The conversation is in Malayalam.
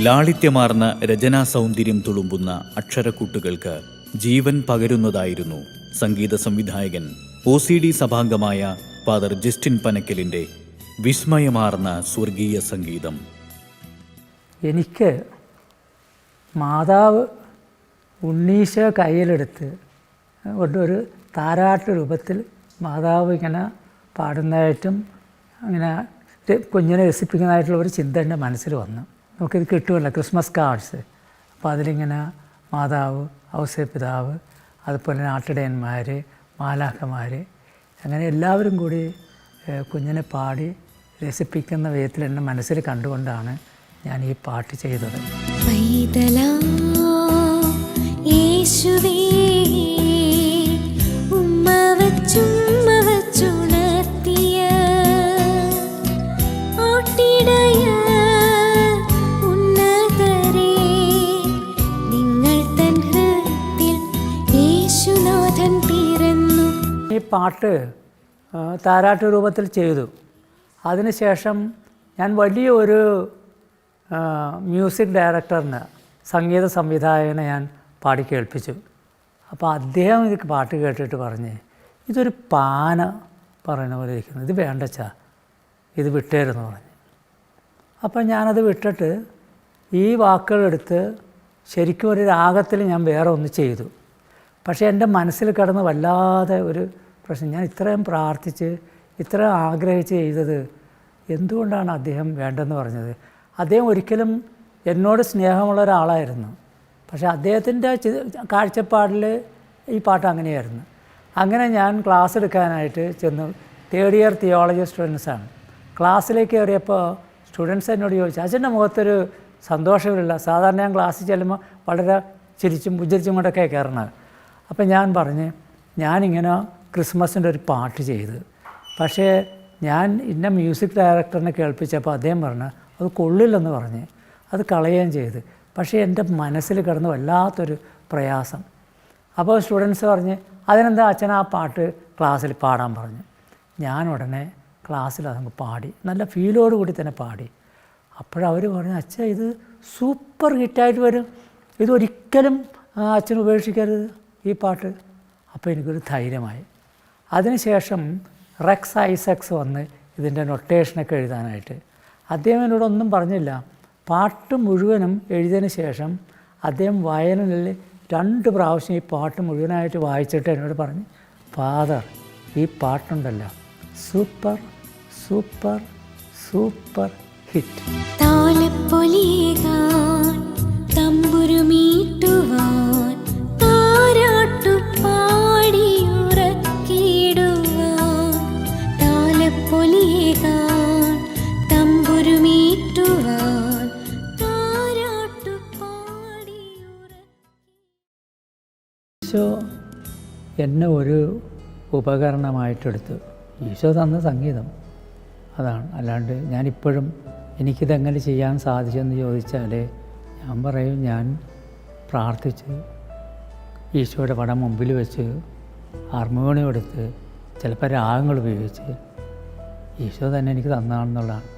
ലാളിത്യമാർന്ന രചനാ സൗന്ദര്യം തുളുമ്പുന്ന അക്ഷരക്കൂട്ടുകൾക്ക് ജീവൻ പകരുന്നതായിരുന്നു സംഗീത സംവിധായകൻ OCD സഭാംഗമായ ഫാദർ ജസ്റ്റിൻ പനക്കലിൻ്റെ വിസ്മയമാർന്ന സ്വർഗീയ സംഗീതം. എനിക്ക് മാതാവ് ഉണ്ണീശോ കയ്യിലെടുത്ത് കൊണ്ടൊരു താരാട്ട് രൂപത്തിൽ മാതാവ് ഇങ്ങനെ പാടുന്നതായിട്ടും അങ്ങനെ കുഞ്ഞിനെ രസിപ്പിക്കുന്നതായിട്ടുള്ള ഒരു ചിന്ത എൻ്റെ മനസ്സിൽ വന്നു. നമുക്കിത് കിട്ടുമല്ലോ, ക്രിസ്മസ് കാർഡ്സ്. അപ്പോൾ അതിലിങ്ങനെ മാതാവ്, ഔസേപ്പിതാവ്, അതുപോലെ നാട്ടിടയന്മാർ, മാലാഖമാർ, അങ്ങനെ എല്ലാവരും കൂടി കുഞ്ഞിനെ പാടി രസിപ്പിക്കുന്ന വിധത്തിൽ എൻ്റെ മനസ്സിൽ കണ്ടുകൊണ്ടാണ് ഞാൻ ഈ പാട്ട് ചെയ്തത്. ഈ പാട്ട് താരാട്ട് രൂപത്തിൽ ചെയ്തു. അതിനുശേഷം ഞാൻ വലിയൊരു മ്യൂസിക് ഡയറക്ടറിന്, സംഗീത സംവിധായകനെ ഞാൻ പാടി കേൾപ്പിച്ചു. അപ്പോൾ അദ്ദേഹം ഇത് പാട്ട് കേട്ടിട്ട് പറഞ്ഞ്, ഇതൊരു പാന പറയുന്ന പോലെ ഇരിക്കുന്നു, ഇത് വേണ്ടച്ചാ, ഇത് വിട്ടേരെന്ന് പറഞ്ഞു. അപ്പം ഞാനത് വിട്ടിട്ട് ഈ വാക്കുകളെടുത്ത് ശരിക്കും ഒരു രാഗത്തിൽ ഞാൻ വേറെ ഒന്ന് ചെയ്തു. പക്ഷേ എൻ്റെ മനസ്സിൽ കിടന്ന് വല്ലാതെ ഒരു പ്രശ്നം, ഞാൻ ഇത്രയും പ്രാർത്ഥിച്ച് ഇത്രയും ആഗ്രഹിച്ച് ചെയ്തത് എന്തുകൊണ്ടാണ് അദ്ദേഹം വേണ്ടെന്ന് പറഞ്ഞത്? അദ്ദേഹം ഒരിക്കലും എന്നോട് സ്നേഹമുള്ള ഒരാളായിരുന്നു. പക്ഷേ അദ്ദേഹത്തിൻ്റെ കാഴ്ചപ്പാടിൽ ഈ പാട്ട് അങ്ങനെയായിരുന്നു. അങ്ങനെ ഞാൻ ക്ലാസ് എടുക്കാനായിട്ട് ചെന്നു. 3rd year theology സ്റ്റുഡൻസാണ്. ക്ലാസ്സിലേക്ക് കയറിയപ്പോൾ സ്റ്റുഡൻസ് എന്നോട് ചോദിച്ചു, അച്ഛൻ്റെ മുഖത്തൊരു സന്തോഷമില്ല, സാധാരണ ഞാൻ ക്ലാസ്സിൽ ചെല്ലുമ്പോൾ വളരെ ചിരിച്ചും പുഞ്ചിരിച്ചും കൊണ്ടൊക്കെ കയറണത്. അപ്പം ഞാൻ പറഞ്ഞ്, ഞാനിങ്ങനെ ക്രിസ്മസിൻ്റെ ഒരു പാട്ട് ചെയ്ത്, പക്ഷേ ഞാൻ ഇന്ന മ്യൂസിക് ഡയറക്ടറിനെ കേൾപ്പിച്ചപ്പോൾ അദ്ദേഹം പറഞ്ഞു അത് കൊള്ളില്ലെന്ന് പറഞ്ഞ് അത് കളയുകയും ചെയ്ത്. പക്ഷേ എൻ്റെ മനസ്സിൽ കിടന്ന് വല്ലാത്തൊരു പ്രയാസം. അപ്പോൾ സ്റ്റുഡൻസ് പറഞ്ഞ്, അതിനെന്താ അച്ഛൻ ആ പാട്ട് ക്ലാസ്സിൽ പാടാൻ പറഞ്ഞു. ഞാൻ ഉടനെ ക്ലാസ്സിൽ അതങ്ങ് പാടി, നല്ല ഫീലോട് കൂടി തന്നെ പാടി. അപ്പോഴവർ പറഞ്ഞു, അച്ഛ ഇത് സൂപ്പർ ഹിറ്റായിട്ട് വരും, ഇതൊരിക്കലും അച്ഛൻ ഉപേക്ഷിക്കരുത് ഈ പാട്ട്. അപ്പോൾ എനിക്കൊരു ധൈര്യമായി. അതിനുശേഷം റെക്സ് ഐസക്സ് വന്ന് ഇതിൻ്റെ നൊട്ടേഷനൊക്കെ എഴുതാനായിട്ട്. അദ്ദേഹം എന്നോടൊന്നും പറഞ്ഞില്ല. പാട്ട് മുഴുവനും എഴുതിയതിന് ശേഷം അദ്ദേഹം വയലിനിൽ 2 പ്രാവശ്യം ഈ പാട്ട് മുഴുവനായിട്ട് വായിച്ചിട്ട് എന്നോട് പറഞ്ഞു, ഫാദർ, ഈ പാട്ടുണ്ടല്ലോ super super super hit. Isho എന്നെ ഒരു ഉപകരണമായിട്ടെടുത്തു. ഈശോ തന്ന സംഗീതം അതാണ്. അല്ലാണ്ട് ഞാനിപ്പോഴും എനിക്കിതെങ്ങനെ ചെയ്യാൻ സാധിച്ചെന്ന് ചോദിച്ചാൽ ഞാൻ പറയും, ഞാൻ പ്രാർത്ഥിച്ച് ഈശോയുടെ പടം മുമ്പിൽ വെച്ച് ഹാർമോണിയം എടുത്ത് ചിലപ്പോൾ രാഗങ്ങൾ ഉപയോഗിച്ച് ഈശോ തന്നെ എനിക്ക് തന്നാണെന്നുള്ളതാണ്.